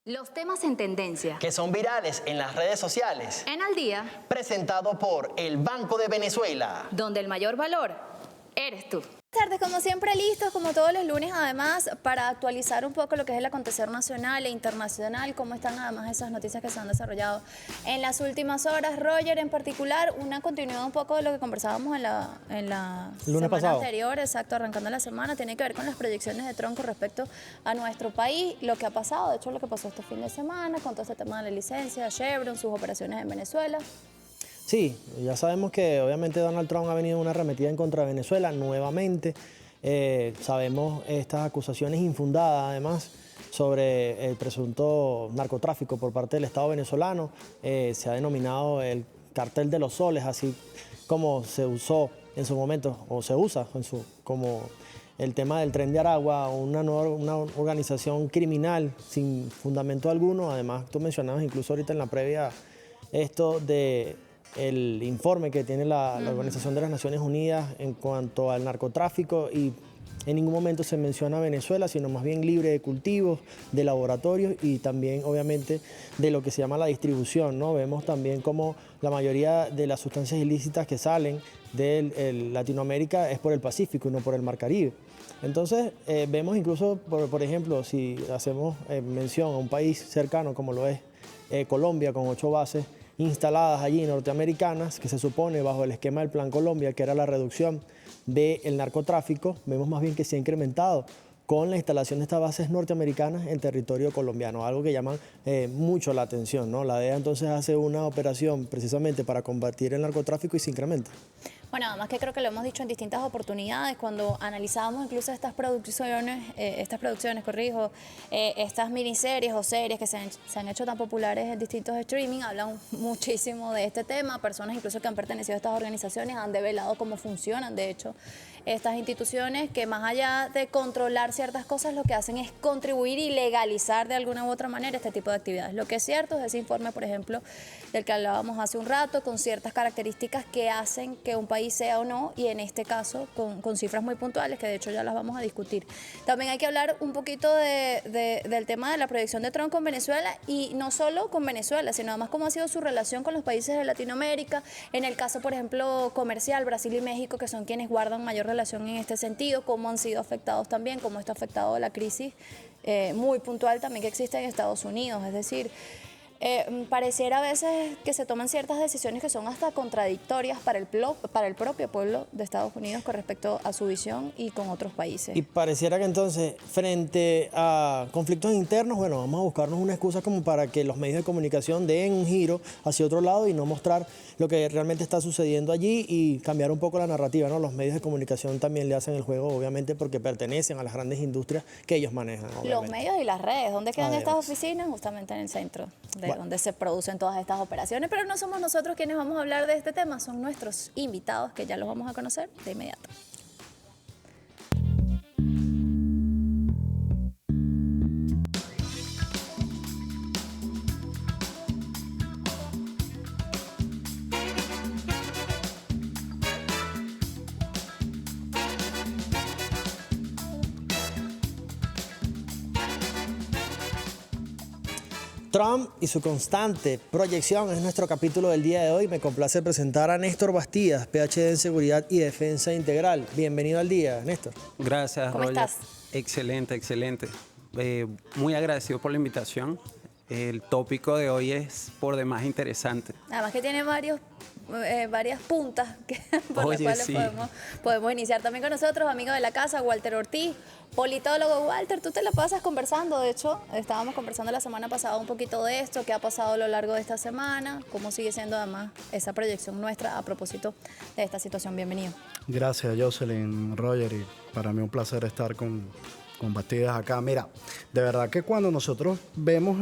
Los temas en tendencia. Que son virales en las redes sociales. En Al Día. Presentado por el Banco de Venezuela. Donde el mayor valor eres tú. Buenas tardes, como siempre listos, como todos los lunes además, para actualizar un poco lo que es el acontecer nacional e internacional, cómo están además esas noticias que se han desarrollado en las últimas horas. Roger, en particular, una continuidad un poco de lo que conversábamos en la semana anterior, exacto, arrancando la semana, tiene que ver con las proyecciones de Trump con respecto a nuestro país, lo que ha pasado, de hecho lo que pasó este fin de semana, con todo este tema de la licencia, Chevron, sus operaciones en Venezuela. Sí, ya sabemos que obviamente Donald Trump ha venido una arremetida en contra de Venezuela nuevamente. Sabemos estas acusaciones infundadas, además, sobre el presunto narcotráfico por parte del Estado venezolano. Se ha denominado el cartel de los soles, así como se usó en su momento, o se usa como el tema del Tren de Aragua, una organización criminal sin fundamento alguno. Además, tú mencionabas incluso ahorita en la previa esto de el informe que tiene la Organización de las Naciones Unidas en cuanto al narcotráfico, y en ningún momento se menciona Venezuela, sino más bien libre de cultivos, de laboratorios y también obviamente de lo que se llama la distribución, ¿no? Vemos también como la mayoría de las sustancias ilícitas que salen de Latinoamérica es por el Pacífico y no por el Mar Caribe. Entonces vemos incluso, por ejemplo, si hacemos mención a un país cercano como lo es Colombia, con 8 bases instaladas allí norteamericanas, que se supone bajo el esquema del Plan Colombia, que era la reducción del narcotráfico, vemos más bien que se ha incrementado con la instalación de estas bases norteamericanas en territorio colombiano, algo que llama mucho la atención, ¿no? La DEA entonces hace una operación precisamente para combatir el narcotráfico y se incrementa. Bueno, además que creo que lo hemos dicho en distintas oportunidades, cuando analizábamos incluso estas producciones, estas miniseries o series que se han hecho tan populares en distintos streaming, hablan muchísimo de este tema. Personas incluso que han pertenecido a estas organizaciones han develado cómo funcionan, de hecho, estas instituciones, que más allá de controlar ciertas cosas, lo que hacen es contribuir y legalizar de alguna u otra manera este tipo de actividades. Lo que es cierto es ese informe, por ejemplo, del que hablábamos hace un rato, con ciertas características que hacen que un país sea o no, y en este caso con cifras muy puntuales, que de hecho ya las vamos a discutir. También hay que hablar un poquito del tema de la proyección de Trump con Venezuela, y no solo con Venezuela, sino además cómo ha sido su relación con los países de Latinoamérica, en el caso, por ejemplo, comercial, Brasil y México, que son quienes guardan mayor relación en este sentido, cómo han sido afectados también, cómo esto ha afectado la crisis muy puntual también que existe en Estados Unidos, es decir, pareciera a veces que se toman ciertas decisiones que son hasta contradictorias para el propio pueblo de Estados Unidos con respecto a su visión y con otros países. Y pareciera que entonces, frente a conflictos internos, bueno, vamos a buscarnos una excusa como para que los medios de comunicación den un giro hacia otro lado y no mostrar lo que realmente está sucediendo allí y cambiar un poco la narrativa, ¿no? Los medios de comunicación también le hacen el juego, obviamente, porque pertenecen a las grandes industrias que ellos manejan, obviamente. Los medios y las redes, ¿dónde quedan estas oficinas? Justamente en el centro de donde se producen todas estas operaciones, pero no somos nosotros quienes vamos a hablar de este tema, son nuestros invitados, que ya los vamos a conocer de inmediato. Trump y su constante proyección es nuestro capítulo del día de hoy. Me complace presentar a Néstor Bastidas, PhD en Seguridad y Defensa Integral. Bienvenido al día, Néstor. Gracias, ¿Cómo Roger. estás? Excelente, excelente. Muy agradecido por la invitación. El tópico de hoy es por demás interesante. Además que tiene varias puntas por las cuales sí. podemos iniciar. También con nosotros, amigo de la casa, Walter Ortiz, politólogo. Walter, tú te la pasas conversando, de hecho, estábamos conversando la semana pasada un poquito de esto, qué ha pasado a lo largo de esta semana, cómo sigue siendo además esa proyección nuestra a propósito de esta situación. Bienvenido. Gracias, Jocelyn, Roger, y para mí un placer estar con Bastidas acá. Mira, de verdad que cuando nosotros vemos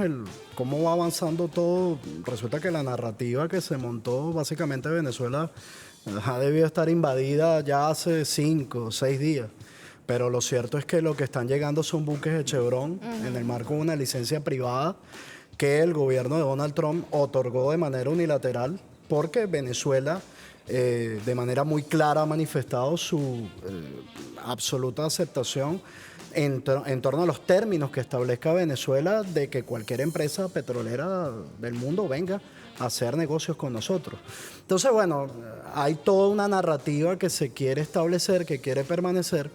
cómo va avanzando todo, resulta que la narrativa que se montó básicamente Venezuela ha debido estar invadida ya hace 5 o 6 días. Pero lo cierto es que lo que están llegando son buques de Chevron en el marco de una licencia privada que el gobierno de Donald Trump otorgó de manera unilateral, porque Venezuela de manera muy clara ha manifestado su absoluta aceptación en torno a los términos que establezca Venezuela de que cualquier empresa petrolera del mundo venga a hacer negocios con nosotros. Entonces, bueno, hay toda una narrativa que se quiere establecer, que quiere permanecer,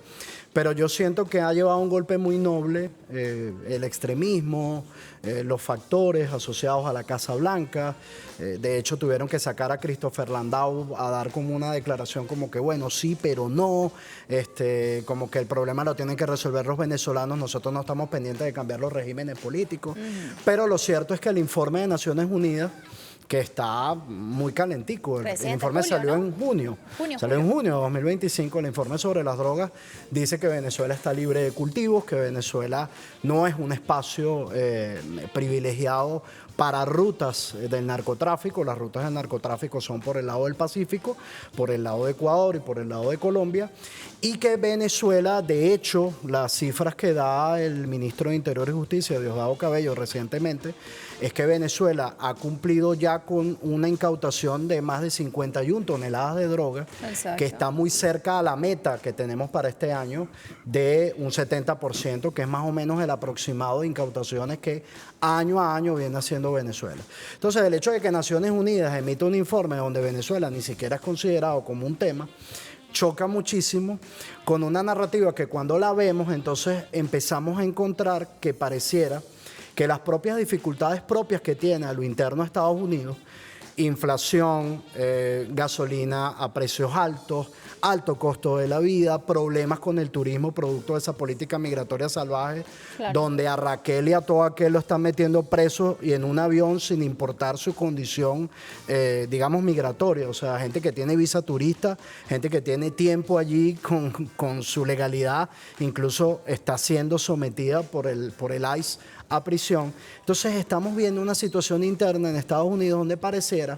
pero yo siento que ha llevado un golpe muy noble el extremismo, los factores asociados a la Casa Blanca. De hecho, tuvieron que sacar a Christopher Landau a dar como una declaración como que, bueno, sí, pero no, como que el problema lo tienen que resolver los venezolanos, nosotros no estamos pendientes de cambiar los regímenes políticos. Pero lo cierto es que el informe de Naciones Unidas, que está muy calentico. El informe julio, salió ¿no? en junio. Salió en junio de 2025. El informe sobre las drogas dice que Venezuela está libre de cultivos, que Venezuela no es un espacio privilegiado para rutas del narcotráfico. Las rutas del narcotráfico son por el lado del Pacífico, por el lado de Ecuador y por el lado de Colombia. Y que Venezuela, de hecho, las cifras que da el ministro de Interior y Justicia, Diosdado Cabello, recientemente, es que Venezuela ha cumplido ya con una incautación de más de 51 toneladas de droga, Exacto. que está muy cerca a la meta que tenemos para este año de un 70%, que es más o menos el aproximado de incautaciones que año a año viene haciendo Venezuela. Entonces, el hecho de que Naciones Unidas emita un informe donde Venezuela ni siquiera es considerado como un tema, choca muchísimo con una narrativa que cuando la vemos, entonces empezamos a encontrar que pareciera que las propias dificultades propias que tiene a lo interno de Estados Unidos, inflación, gasolina a precios altos, alto costo de la vida, problemas con el turismo producto de esa política migratoria salvaje, Claro. donde a Raquel y a todo aquel lo están metiendo preso y en un avión sin importar su condición, digamos, migratoria. O sea, gente que tiene visa turista, gente que tiene tiempo allí con su legalidad, incluso está siendo sometida por el ICE a prisión. Entonces estamos viendo una situación interna en Estados Unidos donde pareciera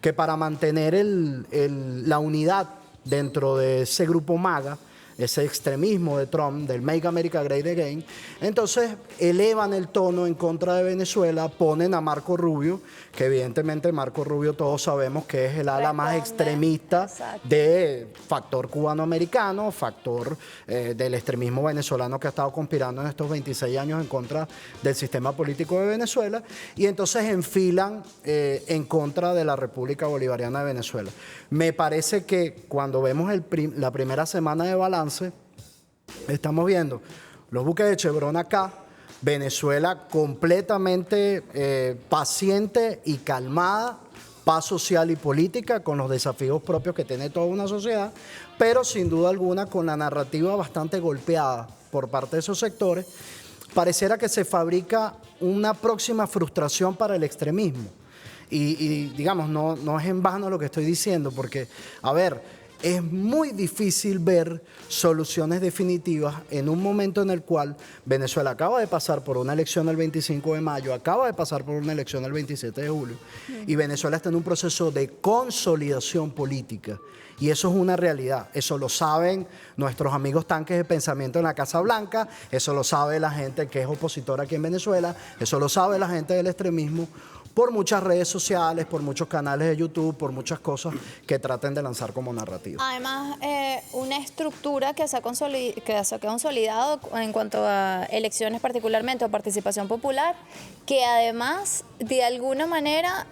que para mantener la unidad dentro de ese grupo MAGA, ese extremismo de Trump, del Make America Great Again, entonces elevan el tono en contra de Venezuela, ponen a Marco Rubio, que evidentemente Marco Rubio todos sabemos que es el ala más Responde, extremista exacto. de factor cubanoamericano, factor del extremismo venezolano que ha estado conspirando en estos 26 años en contra del sistema político de Venezuela, y entonces enfilan en contra de la República Bolivariana de Venezuela. Me parece que cuando vemos la primera semana de balance, estamos viendo los buques de Chevron acá, Venezuela completamente paciente y calmada, paz social y política con los desafíos propios que tiene toda una sociedad, pero sin duda alguna con la narrativa bastante golpeada por parte de esos sectores. Pareciera que se fabrica una próxima frustración para el extremismo. Y digamos, no es en vano lo que estoy diciendo, porque, a ver, es muy difícil ver soluciones definitivas en un momento en el cual Venezuela acaba de pasar por una elección el 25 de mayo, acaba de pasar por una elección el 27 de julio, y Venezuela está en un proceso de consolidación política. Y eso es una realidad, eso lo saben nuestros amigos tanques de pensamiento en la Casa Blanca, eso lo sabe la gente que es opositora aquí en Venezuela, eso lo sabe la gente del extremismo, por muchas redes sociales, por muchos canales de YouTube, por muchas cosas que traten de lanzar como narrativa. Además, una estructura que se ha consolidado en cuanto a elecciones particularmente o participación popular, que además de alguna manera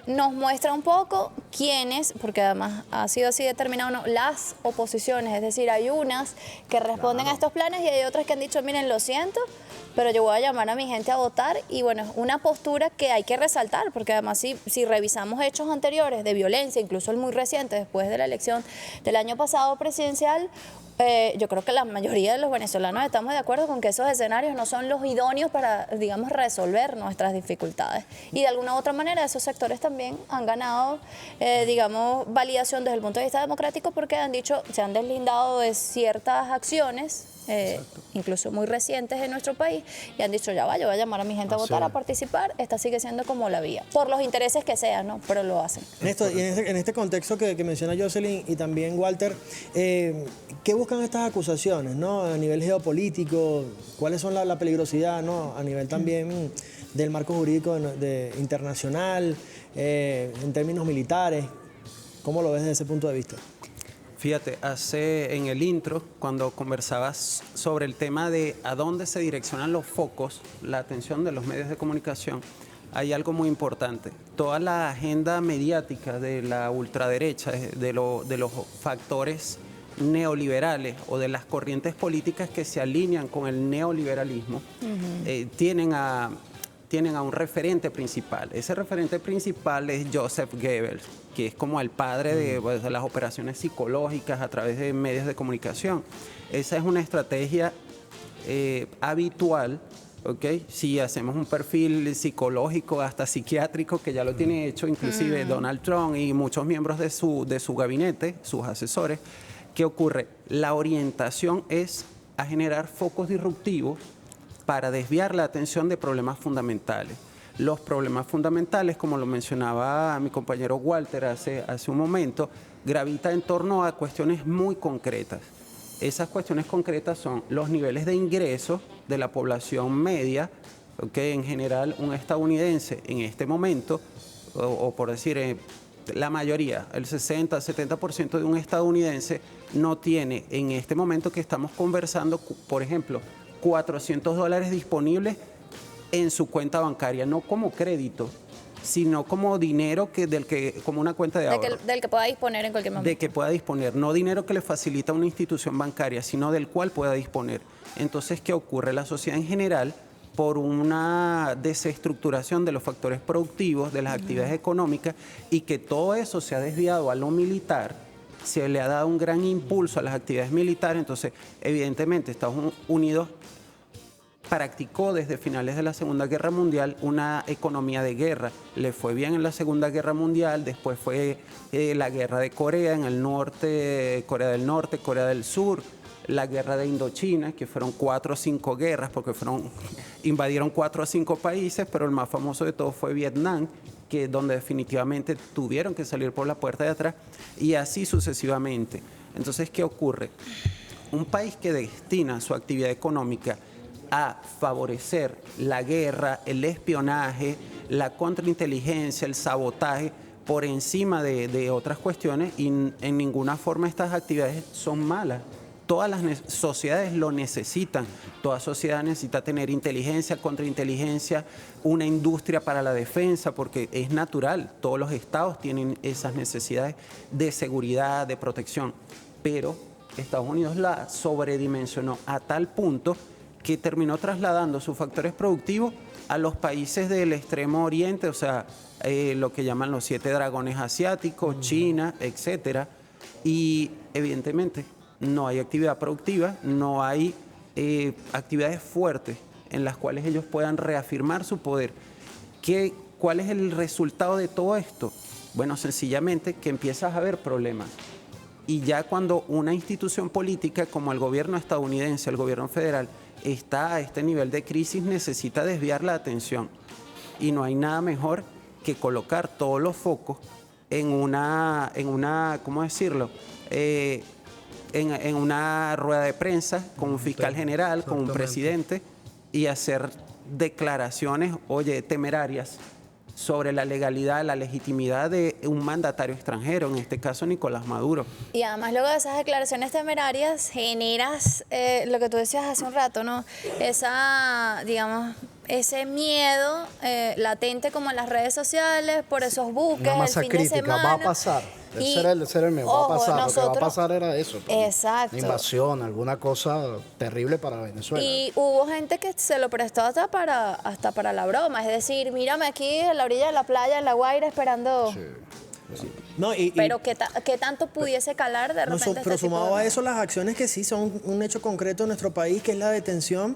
nos muestra un poco quiénes, porque además ha sido así determinado, ¿no? Las oposiciones, es decir, hay unas que responden a estos planes y hay otras que han dicho, miren, lo siento, pero yo voy a llamar a mi gente a votar, y bueno, es una postura que hay que resaltar, porque además si revisamos hechos anteriores de violencia, incluso el muy reciente, después de la elección del año pasado presidencial, yo creo que la mayoría de los venezolanos estamos de acuerdo con que esos escenarios no son los idóneos para, digamos, resolver nuestras dificultades. Y de alguna u otra manera esos sectores también han ganado, digamos, validación desde el punto de vista democrático, porque han dicho, se han deslindado de ciertas acciones, incluso muy recientes en nuestro país, y han dicho, ya va, yo voy a llamar a mi gente a votar, a participar, esta sigue siendo como la vía, por los intereses que sean, ¿no? Pero lo hacen. Néstor, y en este contexto que menciona Jocelyn y también Walter, ¿qué buscan estas acusaciones, ¿no? A nivel geopolítico, ¿cuáles son la peligrosidad, ¿no? A nivel también del marco jurídico internacional, en términos militares, ¿cómo lo ves desde ese punto de vista? Fíjate, en el intro, cuando conversabas sobre el tema de a dónde se direccionan los focos, la atención de los medios de comunicación, hay algo muy importante. Toda la agenda mediática de la ultraderecha, de los factores neoliberales o de las corrientes políticas que se alinean con el neoliberalismo, tienen a un referente principal. Ese referente principal es Joseph Goebbels, que es como el padre de las operaciones psicológicas a través de medios de comunicación. Esa es una estrategia habitual, ¿ok? Si hacemos un perfil psicológico, hasta psiquiátrico, que ya lo tiene hecho inclusive Donald Trump y muchos miembros de su gabinete, sus asesores, ¿qué ocurre? La orientación es a generar focos disruptivos para desviar la atención de problemas fundamentales. Los problemas fundamentales, como lo mencionaba mi compañero Walter hace un momento, gravita en torno a cuestiones muy concretas. Esas cuestiones concretas son los niveles de ingresos de la población media, que en general un estadounidense en este momento, o por decir la mayoría, el 60-70% de un estadounidense no tiene en este momento que estamos conversando, por ejemplo, $400 disponibles en su cuenta bancaria, no como crédito, sino como dinero como una cuenta de ahorro. Del que pueda disponer en cualquier momento. De que pueda disponer, no dinero que le facilita una institución bancaria, sino del cual pueda disponer. Entonces, ¿qué ocurre? La sociedad en general, por una desestructuración de los factores productivos, de las actividades económicas, y que todo eso se ha desviado a lo militar, se le ha dado un gran impulso a las actividades militares. Entonces, evidentemente, Estados Unidos practicó desde finales de la Segunda Guerra Mundial una economía de guerra. Le fue bien en la Segunda Guerra Mundial, después fue la guerra de Corea en el norte, Corea del Norte, Corea del Sur, la guerra de Indochina, que fueron 4 o 5 guerras, porque invadieron 4 o 5 países, pero el más famoso de todos fue Vietnam, donde definitivamente tuvieron que salir por la puerta de atrás, y así sucesivamente. Entonces, ¿qué ocurre? Un país que destina su actividad económica a favorecer la guerra, el espionaje, la contrainteligencia, el sabotaje, por encima de otras cuestiones, y en ninguna forma estas actividades son malas. Todas las sociedades lo necesitan. Toda sociedad necesita tener inteligencia, contrainteligencia, una industria para la defensa, porque es natural. Todos los estados tienen esas necesidades de seguridad, de protección. Pero Estados Unidos la sobredimensionó a tal punto que terminó trasladando sus factores productivos a los países del extremo oriente, o sea, lo que llaman los 7 dragones asiáticos, China, etcétera. Y evidentemente no hay actividad productiva, no hay actividades fuertes en las cuales ellos puedan reafirmar su poder. ¿Cuál es el resultado de todo esto? Bueno, sencillamente que empiezas a haber problemas. Y ya cuando una institución política como el gobierno estadounidense, el gobierno federal, está a este nivel de crisis, necesita desviar la atención. Y no hay nada mejor que colocar todos los focos en una ¿cómo decirlo? En una rueda de prensa con un fiscal general, con un presidente, y hacer declaraciones, temerarias sobre la legalidad, la legitimidad de un mandatario extranjero, en este caso Nicolás Maduro. Y además luego de esas declaraciones temerarias generas lo que tú decías hace un rato, ¿no? Ese miedo latente como en las redes sociales, por esos buques, una masa el fin crítica, de semana. va a pasar. Ese era el miedo, va a pasar. Lo que va a pasar era eso. Exacto. Una invasión, alguna cosa terrible para Venezuela. Y hubo gente que se lo prestó hasta para la broma, es decir, mírame aquí en la orilla de la playa, en La Guaira, esperando. Sí. No, Pero ¿qué tanto pudiese calar de repente? Pero sumado a eso, las acciones que sí son un hecho concreto en nuestro país, que es la detención,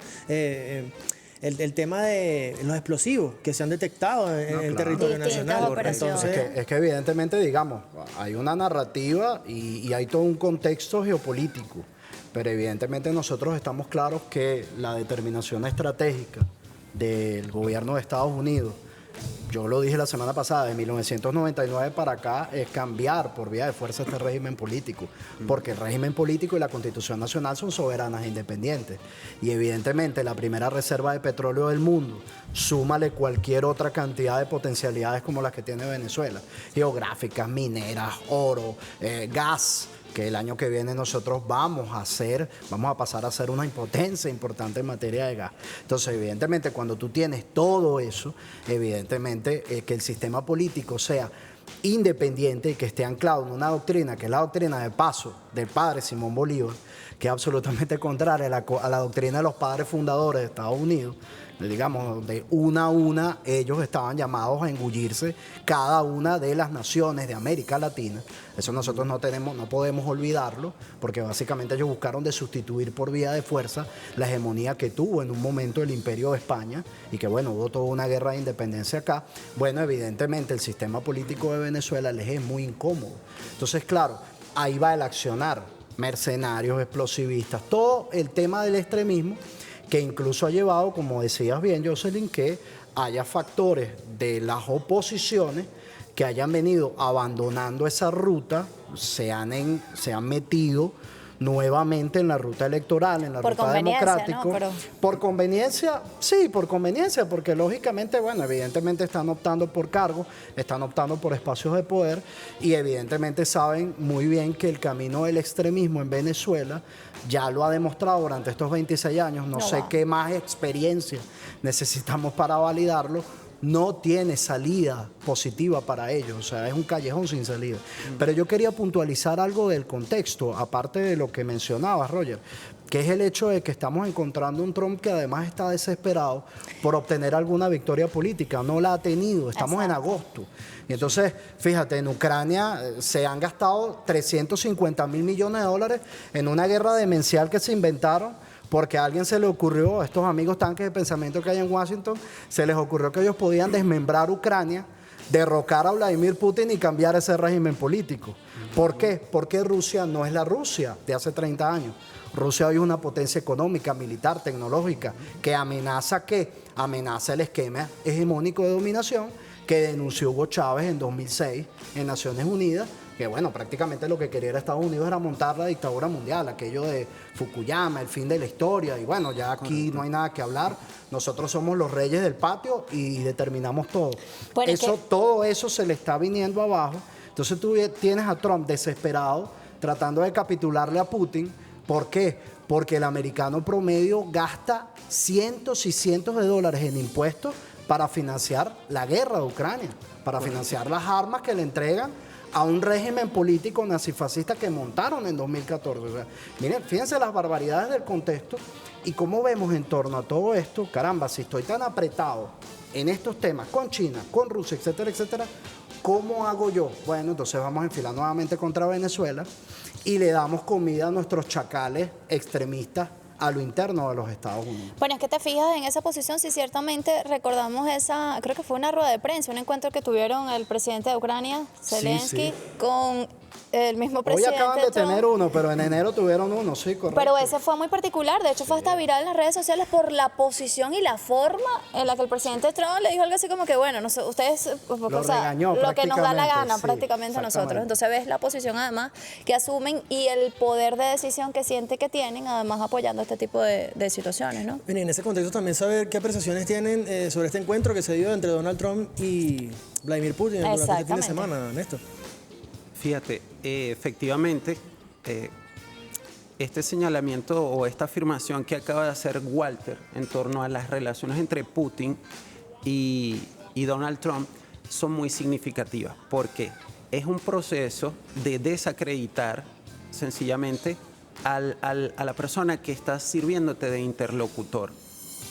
el tema de los explosivos que se han detectado en el territorio nacional. Entonces, es que evidentemente, digamos, hay una narrativa y hay todo un contexto geopolítico, pero evidentemente nosotros estamos claros que la determinación estratégica del gobierno de Estados Unidos, yo lo dije la semana pasada, de 1999 para acá, es cambiar por vía de fuerza este régimen político, porque el régimen político y la Constitución Nacional son soberanas e independientes. Y evidentemente la primera reserva de petróleo del mundo, súmale cualquier otra cantidad de potencialidades como las que tiene Venezuela, geográficas, mineras, oro, gas, que el año que viene nosotros vamos a pasar a ser una potencia importante en materia de gas. Entonces, evidentemente, cuando tú tienes todo eso, evidentemente que el sistema político sea independiente y que esté anclado en una doctrina, que es la doctrina de paso del padre Simón Bolívar, que es absolutamente contraria a la doctrina de los padres fundadores de Estados Unidos, digamos, de una a una, ellos estaban llamados a engullirse cada una de las naciones de América Latina. Eso nosotros no podemos olvidarlo, porque básicamente ellos buscaron de sustituir por vía de fuerza la hegemonía que tuvo en un momento el Imperio de España, y que bueno, hubo toda una guerra de independencia acá. Bueno, evidentemente el sistema político de Venezuela les es muy incómodo. Entonces, claro, ahí va el accionar, mercenarios, explosivistas, todo el tema del extremismo, que incluso ha llevado, como decías bien, Jocelyn, que haya factores de las oposiciones que hayan venido abandonando esa ruta, se han metido nuevamente en la ruta electoral, en la Por ruta conveniencia, democrática. ¿no? Pero... Por conveniencia, sí, por conveniencia, porque lógicamente, bueno, evidentemente están optando por cargos, están optando por espacios de poder, y evidentemente saben muy bien que el camino del extremismo en Venezuela ya lo ha demostrado durante estos 26 años, no sé qué más experiencia necesitamos para validarlo. No tiene salida positiva para ellos, o sea, es un callejón sin salida. Pero yo quería puntualizar algo del contexto, aparte de lo que mencionabas, Roger, que es el hecho de que estamos encontrando un Trump que además está desesperado por obtener alguna victoria política. No la ha tenido, estamos en agosto. Y entonces, fíjate, en Ucrania se han gastado 350 mil millones de dólares en una guerra demencial que se inventaron, porque a alguien se le ocurrió, a estos amigos tanques de pensamiento que hay en Washington, se les ocurrió que ellos podían desmembrar Ucrania, derrocar a Vladimir Putin y cambiar ese régimen político. ¿Por qué? Porque Rusia no es la Rusia de hace 30 años. Rusia hoy es una potencia económica, militar, tecnológica, que amenaza el esquema hegemónico de dominación que denunció Hugo Chávez en 2006 en Naciones Unidas, que bueno, prácticamente lo que quería Estados Unidos era montar la dictadura mundial, aquello de Fukuyama, el fin de la historia, y bueno, ya aquí no hay nada que hablar, nosotros somos los reyes del patio y determinamos todo. Bueno, todo eso se le está viniendo abajo, entonces tú tienes a Trump desesperado, tratando de capitularle a Putin. ¿Por qué? Porque el americano promedio gasta cientos y cientos de dólares en impuestos para financiar la guerra de Ucrania, para financiar las armas que le entregan a un régimen político nazifascista que montaron en 2014. O sea, miren, fíjense las barbaridades del contexto y cómo vemos en torno a todo esto. Caramba, si estoy tan apretado en estos temas con China, con Rusia, etcétera, etcétera, ¿cómo hago yo? Bueno, entonces vamos a enfilar nuevamente contra Venezuela y le damos comida a nuestros chacales extremistas a lo interno de los Estados Unidos. Bueno, es que te fijas en esa posición, si ciertamente recordamos creo que fue una rueda de prensa, un encuentro que tuvieron el presidente de Ucrania, Zelensky, con el mismo presidente. Hoy acaban de Trump. tener uno, pero en enero tuvieron uno, sí, correcto. Pero ese fue muy particular, de hecho fue hasta viral en las redes sociales por la posición y la forma en la que el presidente Trump le dijo algo así como que, bueno, no sé, ustedes, regañó lo que nos da la gana sí, prácticamente a nosotros. Entonces ves la posición además que asumen y el poder de decisión que siente que tienen, además apoyando este tipo de situaciones, ¿no? Bien, y en ese contexto también saber qué apreciaciones tienen sobre este encuentro que se dio entre Donald Trump y Vladimir Putin durante este fin de semana, Néstor. Fíjate, efectivamente, este señalamiento o esta afirmación que acaba de hacer Walter en torno a las relaciones entre Putin y Donald Trump son muy significativas, porque es un proceso de desacreditar sencillamente a la persona que está sirviéndote de interlocutor.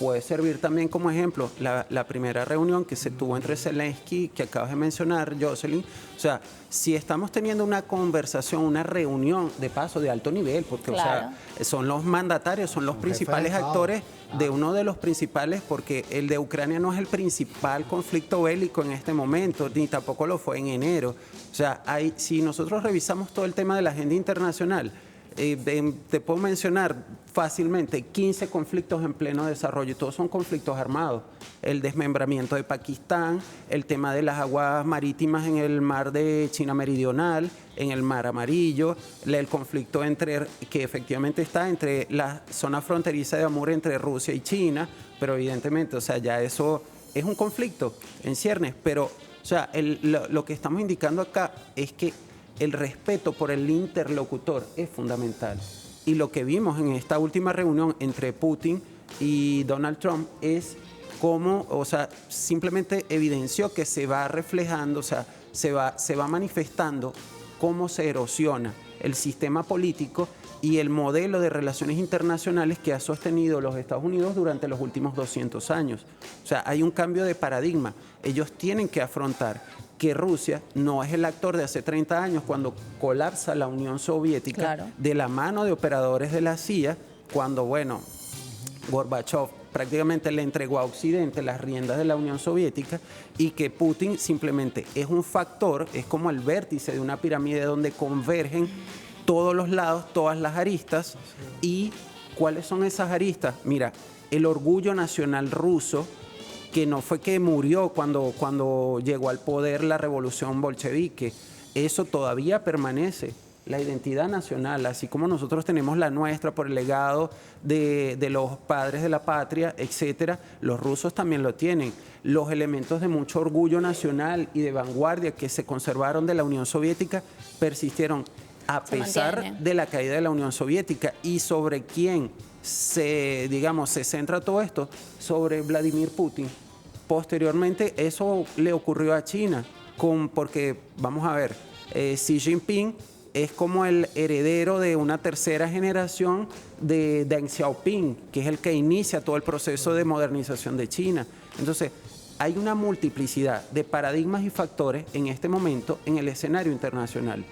Puede servir también como ejemplo la primera reunión que se tuvo entre Zelensky, que acabas de mencionar, Jocelyn. O sea, si estamos teniendo una conversación, una reunión de paso de alto nivel, porque claro, o sea, son los mandatarios, son los principales actores de uno de los principales, porque el de Ucrania no es el principal conflicto bélico en este momento, ni tampoco lo fue en enero. O sea, si nosotros revisamos todo el tema de la agenda internacional, te puedo mencionar fácilmente 15 conflictos en pleno desarrollo y todos son conflictos armados. El desmembramiento de Pakistán, el tema de las aguas marítimas en el mar de China Meridional, en el mar Amarillo, el conflicto que efectivamente está entre la zona fronteriza de Amur entre Rusia y China, pero evidentemente, o sea, ya eso es un conflicto en ciernes, pero o sea, lo que estamos indicando acá es que el respeto por el interlocutor es fundamental. Y lo que vimos en esta última reunión entre Putin y Donald Trump es cómo, o sea, simplemente evidenció que se va reflejando, o sea, se va manifestando cómo se erosiona el sistema político y el modelo de relaciones internacionales que ha sostenido los Estados Unidos durante los últimos 200 años. O sea, hay un cambio de paradigma. Ellos tienen que afrontar que Rusia no es el actor de hace 30 años cuando colapsa la Unión Soviética, Claro, de la mano de operadores de la CIA, cuando, bueno, Gorbachev prácticamente le entregó a Occidente las riendas de la Unión Soviética, y que Putin simplemente es un factor, es como el vértice de una pirámide donde convergen todos los lados, todas las aristas. ¿Y cuáles son esas aristas? Mira, el orgullo nacional ruso, que no fue que murió cuando llegó al poder la revolución bolchevique, eso todavía permanece. La identidad nacional, así como nosotros tenemos la nuestra por el legado de los padres de la patria, etcétera, los rusos también lo tienen. Los elementos de mucho orgullo nacional y de vanguardia que se conservaron de la Unión Soviética persistieron a pesar mantiene. de la caída de la Unión Soviética. ¿Y sobre quién se centra todo esto? Sobre Vladimir Putin. Posteriormente eso le ocurrió a China, porque vamos a ver, Xi Jinping es como el heredero de una tercera generación de Deng Xiaoping, que es el que inicia todo el proceso de modernización de China. Entonces, hay una multiplicidad de paradigmas y factores en este momento en el escenario internacional.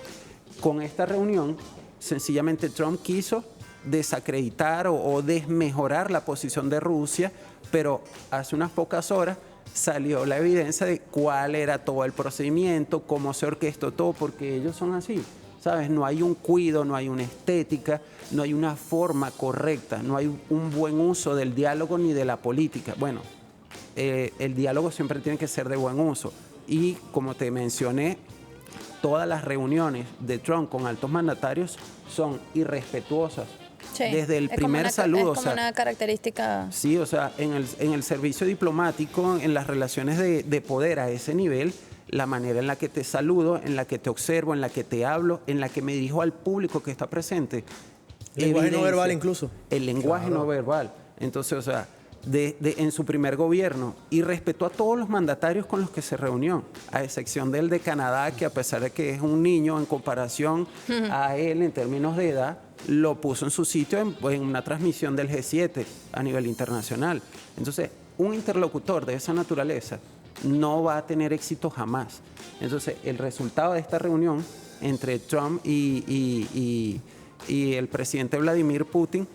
Con esta reunión, sencillamente Trump quiso desacreditar o desmejorar la posición de Rusia, pero hace unas pocas horas salió la evidencia de cuál era todo el procedimiento, cómo se orquestó todo, porque ellos son así. ¿Sabes? No hay un cuidado, no hay una estética, no hay una forma correcta, no hay un buen uso del diálogo ni de la política. Bueno, el diálogo siempre tiene que ser de buen uso. Y como te mencioné, todas las reuniones de Trump con altos mandatarios son irrespetuosas. sí. Desde el Es como primer una- saludo. Es como una característica. Sí, o sea, en el servicio diplomático, en las relaciones de poder a ese nivel, la manera en la que te saludo, en la que te observo, en la que te hablo, en la que me dirijo al público que está presente. El lenguaje no evidencia verbal incluso. El lenguaje no verbal. Entonces, o sea, en su primer gobierno, y respetó a todos los mandatarios con los que se reunió, a excepción del de Canadá, que a pesar de que es un niño en comparación a él en términos de edad, lo puso en su sitio en una transmisión del G7 a nivel internacional. Entonces, un interlocutor de esa naturaleza no va a tener éxito jamás. Entonces, el resultado de esta reunión entre Trump y el presidente Vladimir Putin,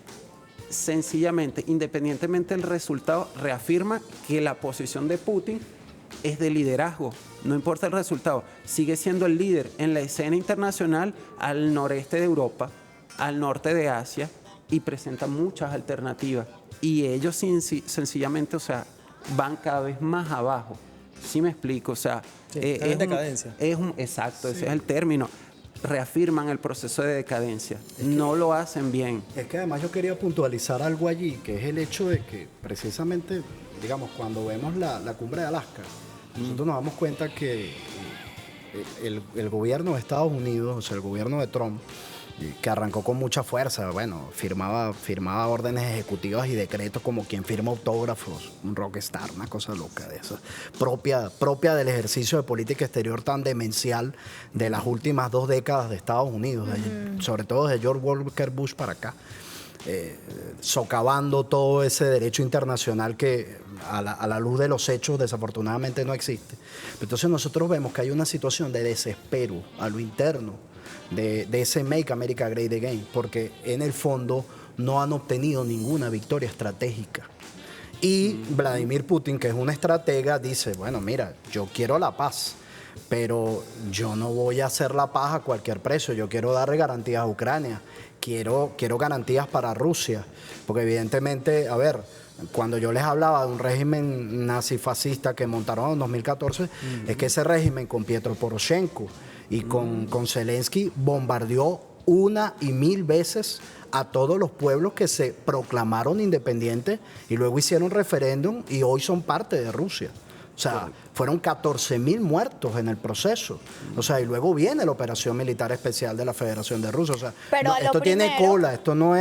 sencillamente, independientemente del resultado, reafirma que la posición de Putin es de liderazgo. No importa el resultado, sigue siendo el líder en la escena internacional al noreste de Europa, al norte de Asia, y presenta muchas alternativas. Y ellos sencillamente, o sea, van cada vez más abajo. ¿Sí me explico? O sea, Sí, están en decadencia. Exacto, ese es el término. Reafirman el proceso de decadencia. No lo hacen bien. Es que además yo quería puntualizar algo allí, que es el hecho de que precisamente, digamos, cuando vemos la cumbre de Alaska, nosotros nos damos cuenta que el gobierno de Estados Unidos, o sea, el gobierno de Trump, que arrancó con mucha fuerza, bueno, firmaba órdenes ejecutivas y decretos como quien firma autógrafos, un rockstar, una cosa loca de eso, propia del ejercicio de política exterior tan demencial de las últimas 2 décadas de Estados Unidos, sobre todo desde George Walker Bush para acá, socavando todo ese derecho internacional que a la luz de los hechos desafortunadamente no existe. Entonces nosotros vemos que hay una situación de desespero a lo interno de ese Make America Great Again, porque en el fondo no han obtenido ninguna victoria estratégica. Y Vladimir Putin, que es un estratega, dice, bueno, mira, yo quiero la paz, pero yo no voy a hacer la paz a cualquier precio, yo quiero darle garantías a Ucrania, quiero garantías para Rusia, porque evidentemente, a ver, cuando yo les hablaba de un régimen nazifascista que montaron en 2014, es que ese régimen con Pietro Poroshenko y con Zelensky bombardeó 1 y 1000 veces a todos los pueblos que se proclamaron independientes y luego hicieron referéndum y hoy son parte de Rusia. O sea, fueron 14.000 muertos en el proceso. O sea, y luego viene la operación militar especial de la Federación de Rusia. O sea, Pero esto tiene cola, esto no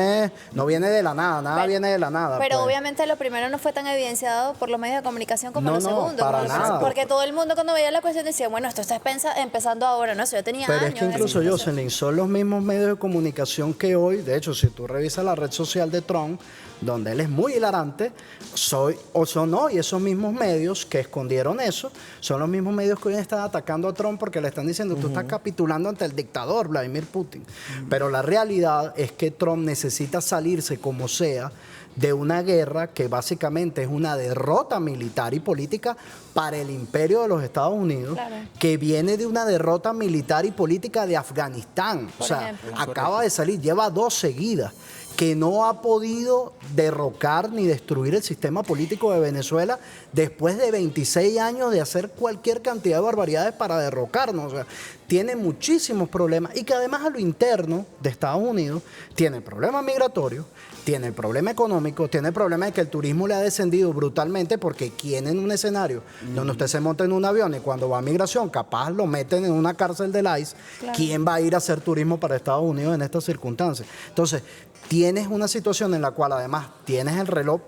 viene de la nada, nada viene de la nada. Pero pues. obviamente lo primero no fue tan evidenciado por los medios de comunicación como lo segundo. para nada. Porque todo el mundo cuando veía la cuestión decía, bueno, esto está empezando ahora, ¿no? Eso ya tenía Pero años. es que incluso, Jocelyn, son los mismos medios de comunicación que hoy, de hecho, si tú revisas la red social de Trump, donde él es muy hilarante, son hoy esos mismos medios que escondieron eso, son los mismos medios que hoy están atacando a Trump porque le están diciendo, tú estás capitulando ante el dictador Vladimir Putin. Pero la realidad es que Trump necesita salirse como sea de una guerra que básicamente es una derrota militar y política para el imperio de los Estados Unidos, Claro. que viene de una derrota militar y política de Afganistán. Por o sea, ejemplo. acaba de salir, lleva 2 seguidas, que no ha podido derrocar ni destruir el sistema político de Venezuela después de 26 años de hacer cualquier cantidad de barbaridades para derrocarnos. O sea, tiene muchísimos problemas y que además a lo interno de Estados Unidos tiene el problema migratorio, tiene el problema económico, tiene el problema de que el turismo le ha descendido brutalmente porque ¿quién en un escenario donde usted se monta en un avión y cuando va a migración capaz lo meten en una cárcel del ICE, Claro. ¿quién va a ir a hacer turismo para Estados Unidos en estas circunstancias? Entonces, tienes una situación en la cual además tienes el reloj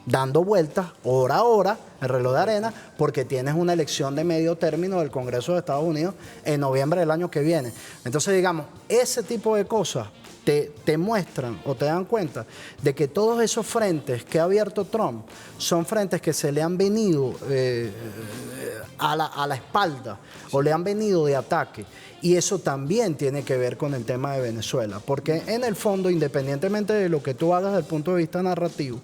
dando vueltas hora a hora, el reloj de arena, porque tienes una elección de medio término del Congreso de Estados Unidos en noviembre del año que viene. Entonces, digamos, ese tipo de cosas te muestran o te dan cuenta de que todos esos frentes que ha abierto Trump son frentes que se le han venido a la espalda o le han venido de ataque. Y eso también tiene que ver con el tema de Venezuela, porque en el fondo, independientemente de lo que tú hagas desde el punto de vista narrativo,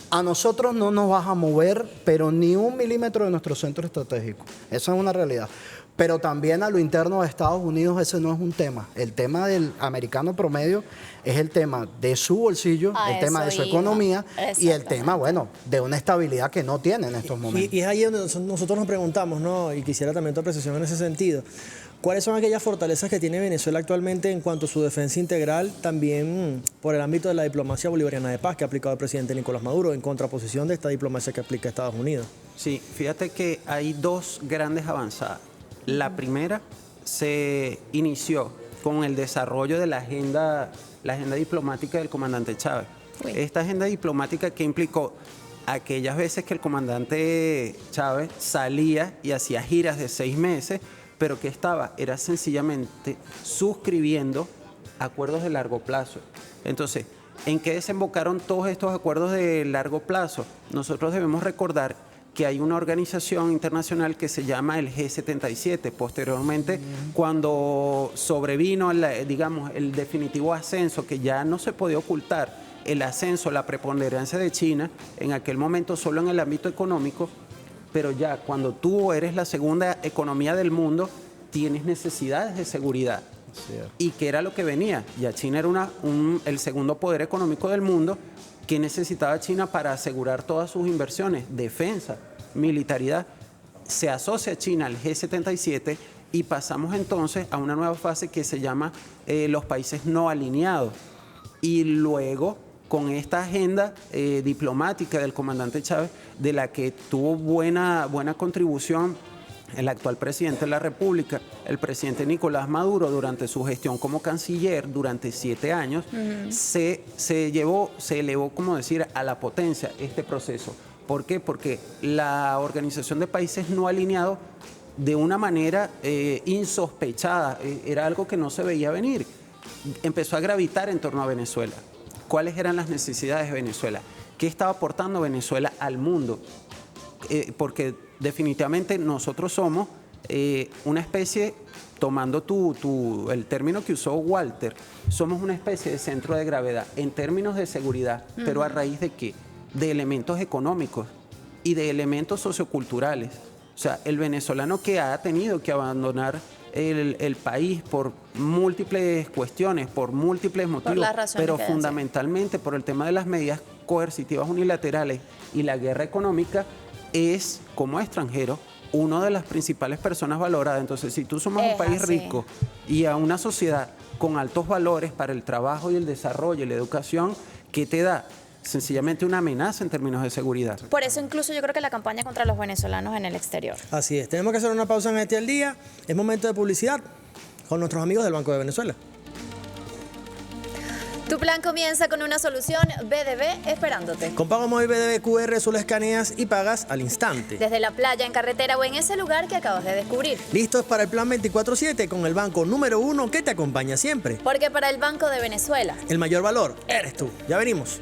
a nosotros no nos vas a mover, pero ni 1 milímetro de nuestro centro estratégico. Esa es una realidad. Pero también a lo interno de Estados Unidos ese no es un tema. El tema del americano promedio es el tema de su bolsillo, el tema de su economía y el tema, bueno, de una estabilidad que no tiene en estos momentos. Y es ahí donde nosotros nos preguntamos, ¿no? Y quisiera también tu apreciación en ese sentido. ¿Cuáles son aquellas fortalezas que tiene Venezuela actualmente en cuanto a su defensa integral, también por el ámbito de la diplomacia bolivariana de paz que ha aplicado el presidente Nicolás Maduro, en contraposición de esta diplomacia que aplica Estados Unidos? Sí, fíjate que hay 2 grandes avanzadas. La primera se inició con el desarrollo de la agenda diplomática del comandante Chávez. Uy. Esta agenda diplomática que implicó aquellas veces que el comandante Chávez salía y hacía giras de 6 meses, pero que era sencillamente suscribiendo acuerdos de largo plazo. Entonces, ¿en qué desembocaron todos estos acuerdos de largo plazo? Nosotros debemos recordar que hay una organización internacional que se llama el G77. Posteriormente, cuando sobrevino, digamos, el definitivo ascenso, que ya no se podía ocultar, el ascenso, la preponderancia de China, en aquel momento solo en el ámbito económico, pero ya cuando tú eres la segunda economía del mundo, tienes necesidades de seguridad. Sí. ¿Y qué era lo que venía? Ya China era el segundo poder económico del mundo. ¿Qué necesitaba China para asegurar todas sus inversiones? Defensa, militaridad. Se asocia China al G77 y pasamos entonces a una nueva fase que se llama los países no alineados. Y luego, con esta agenda diplomática del comandante Chávez, de la que tuvo buena contribución el actual presidente de la República, el presidente Nicolás Maduro, durante su gestión como canciller durante 7 años, se elevó, como decir, a la potencia este proceso. ¿Por qué? Porque la Organización de Países No Alineados, de una manera insospechada, era algo que no se veía venir, empezó a gravitar en torno a Venezuela. ¿Cuáles eran las necesidades de Venezuela? ¿Qué estaba aportando Venezuela al mundo? Porque definitivamente nosotros somos una especie, tomando el término que usó Walter, somos una especie de centro de gravedad en términos de seguridad, pero ¿a raíz de qué? De elementos económicos y de elementos socioculturales. O sea, el venezolano que ha tenido que abandonar el país por múltiples cuestiones, por múltiples motivos, pero fundamentalmente por el tema de las medidas coercitivas unilaterales y la guerra económica, es, como extranjero, una de las principales personas valoradas. Entonces, si tú somos un país rico y a una sociedad con altos valores para el trabajo y el desarrollo y la educación, ¿qué te da? sencillamente una amenaza en términos de seguridad. Por eso incluso yo creo que la campaña contra los venezolanos en el exterior. Así es, tenemos que hacer una pausa en este al día. Es momento de publicidad con nuestros amigos del Banco de Venezuela. Tu plan comienza con una solución BDB esperándote. Con pago móvil BDB QR solo escaneas y pagas al instante. Desde la playa, en carretera o en ese lugar que acabas de descubrir. Listos para el plan 24/7 con el banco número 1 que te acompaña siempre. Porque para el Banco de Venezuela, El mayor valor eres tú. Ya venimos.